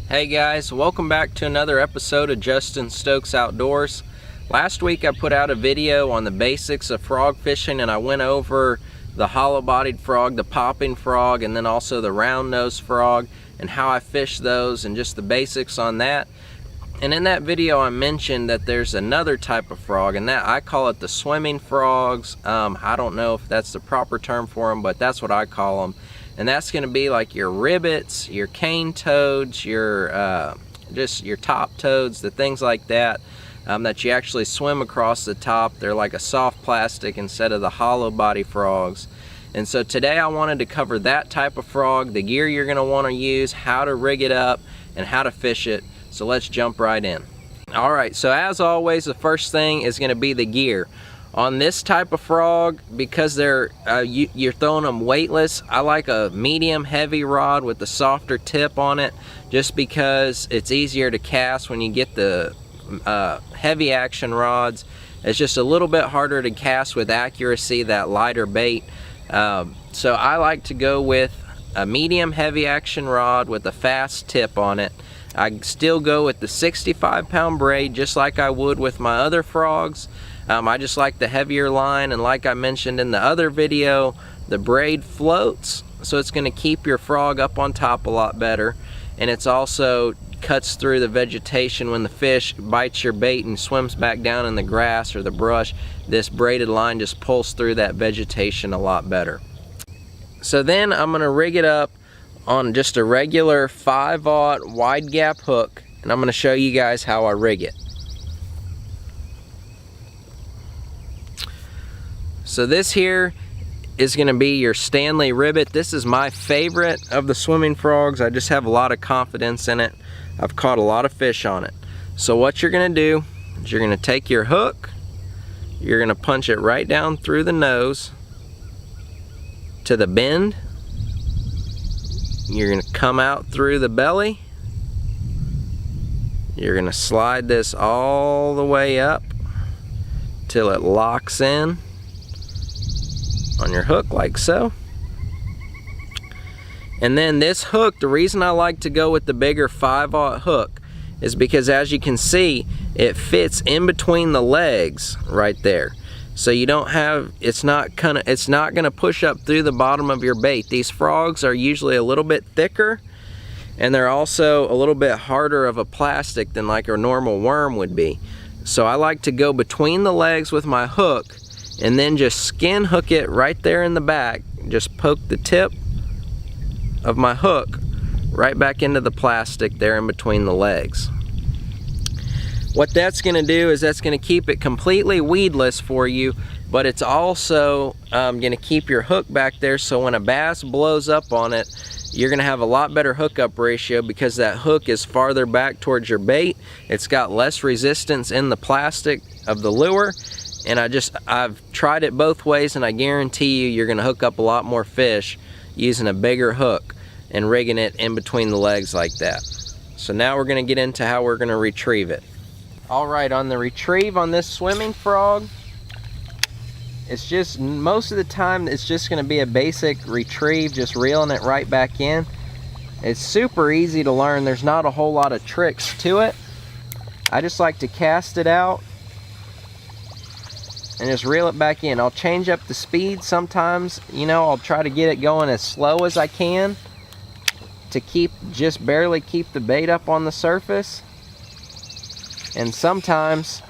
Hey guys, welcome back to another episode of Justin Stokes Outdoors. Last week I put out a video on the basics of frog fishing, and I went over the hollow-bodied frog, the popping frog, and then also the round-nosed frog and how I fish those and just the basics on that. And in that video I mentioned that there's another type of frog, and that I call it the swimming frogs. I don't know if that's the proper term for them, but that's what I call them. And that's going to be like your ribbits, your cane toads, your just your top toads, the things like that that you actually swim across the top. They're like a soft plastic instead of the hollow body frogs. And so today I wanted to cover that type of frog, the gear you're going to want to use, how to rig it up, and how to fish it. So let's jump right in. Alright, so as always, the first thing is going to be the gear. On this type of frog, because they're you're throwing them weightless, I like a medium heavy rod with a softer tip on it, just because it's easier to cast. When you get the heavy action rods, it's just a little bit harder to cast with accuracy, that lighter bait. So I like to go with a medium heavy action rod with a fast tip on it. I still go with the 65-pound braid just like I would with my other frogs. I just like the heavier line, and like I mentioned in the other video, the braid floats, so it's going to keep your frog up on top a lot better, and it's also cuts through the vegetation. When the fish bites your bait and swims back down in the grass or the brush, this braided line just pulls through that vegetation a lot better. So then I'm going to rig it up on just a regular 5/0 wide gap hook, and I'm going to show you guys how I rig it. So this here is going to be your Stanley Ribbit. This is my favorite of the swimming frogs. I just have a lot of confidence in it. I've caught a lot of fish on it. So what you're going to do is you're going to take your hook, you're going to punch it right down through the nose to the bend. You're going to come out through the belly. You're going to slide this all the way up till it locks in on your hook like so. And then this hook, the reason I like to go with the bigger 5/0 hook is because, as you can see, it fits in between the legs right there. So you don't have, it's not gonna push up through the bottom of your bait. These frogs are usually a little bit thicker, and they're also a little bit harder of a plastic than like a normal worm would be. So I like to go between the legs with my hook and then just skin hook it right there in the back. Just poke the tip of my hook right back into the plastic there in between the legs. What that's going to do is that's going to keep it completely weedless for you, but it's also going to keep your hook back there, so when a bass blows up on it, you're going to have a lot better hookup ratio because that hook is farther back towards your bait. It's got less resistance in the plastic of the lure, and I've tried it both ways, and I guarantee you're going to hook up a lot more fish using a bigger hook and rigging it in between the legs like that. So now we're going to get into how we're going to retrieve it. Alright, on the retrieve on this swimming frog, it's just, most of the time it's just going to be a basic retrieve, just reeling it right back in. It's super easy to learn. There's not a whole lot of tricks to it. I just like to cast it out and just reel it back in. I'll change up the speed sometimes, you know, I'll try to get it going as slow as I can to just barely keep the bait up on the surface. And sometimes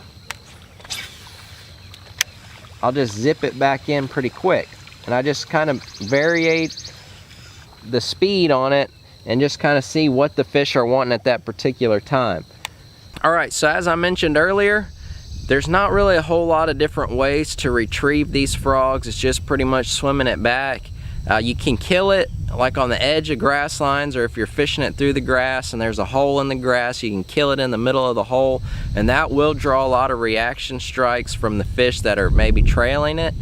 I'll just zip it back in pretty quick. And I just kind of variate the speed on it and just kind of see what the fish are wanting at that particular time. Alright, so as I mentioned earlier, there's not really a whole lot of different ways to retrieve these frogs. It's just pretty much swimming it back. You can kill it like on the edge of grass lines, or if you're fishing it through the grass and there's a hole in the grass, you can kill it in the middle of the hole, and that will draw a lot of reaction strikes from the fish that are maybe trailing it.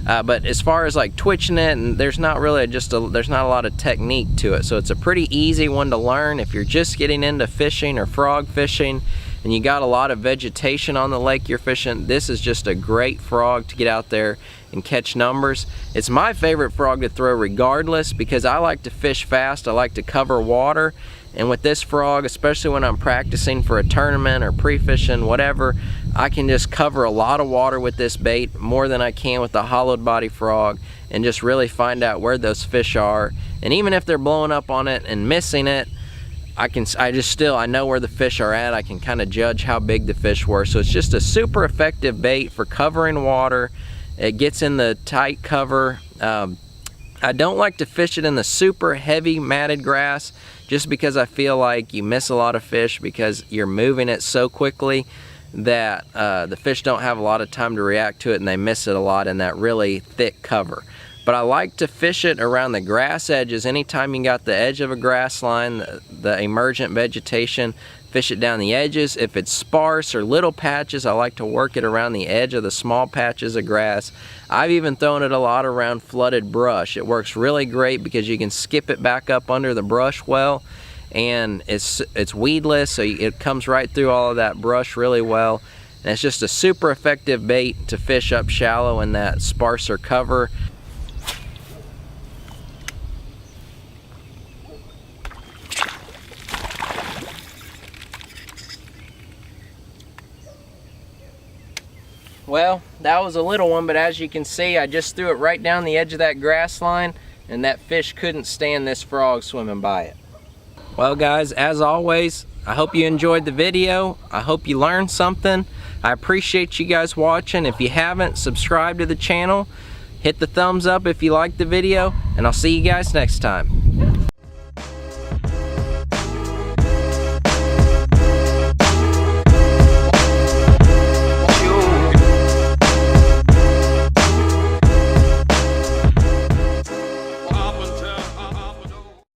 But as far as like twitching it, and there's not really there's not a lot of technique to it, so it's a pretty easy one to learn if you're just getting into fishing or frog fishing and you got a lot of vegetation on the lake you're fishing. This is just a great frog to get out there and catch numbers. It's my favorite frog to throw regardless, because I like to fish fast, I like to cover water, And with this frog, especially when I'm practicing for a tournament or pre-fishing, whatever, I can just cover a lot of water with this bait, more than I can with the hollowed body frog, and just really find out where those fish are. And even if they're blowing up on it and missing it, I know where the fish are at. I can kind of judge how big the fish were. So it's just a super effective bait for covering water. It gets in the tight cover. I don't like to fish it in the super heavy matted grass, just because I feel like you miss a lot of fish because you're moving it so quickly that the fish don't have a lot of time to react to it, and they miss it a lot in that really thick cover. But I like to fish it around the grass edges. Anytime you got the edge of a grass line, the emergent vegetation, fish it down the edges. If it's sparse or little patches, I like to work it around the edge of the small patches of grass. I've even thrown it a lot around flooded brush. It works really great because you can skip it back up under the brush well, and it's weedless, so it comes right through all of that brush really well. And it's just a super effective bait to fish up shallow in that sparser cover. Well, that was a little one, but as you can see, I just threw it right down the edge of that grass line, and that fish couldn't stand this frog swimming by it. Well guys, as always, I hope you enjoyed the video. I hope you learned something. I appreciate you guys watching. If you haven't, subscribe to the channel. Hit the thumbs up if you liked the video, and I'll see you guys next time.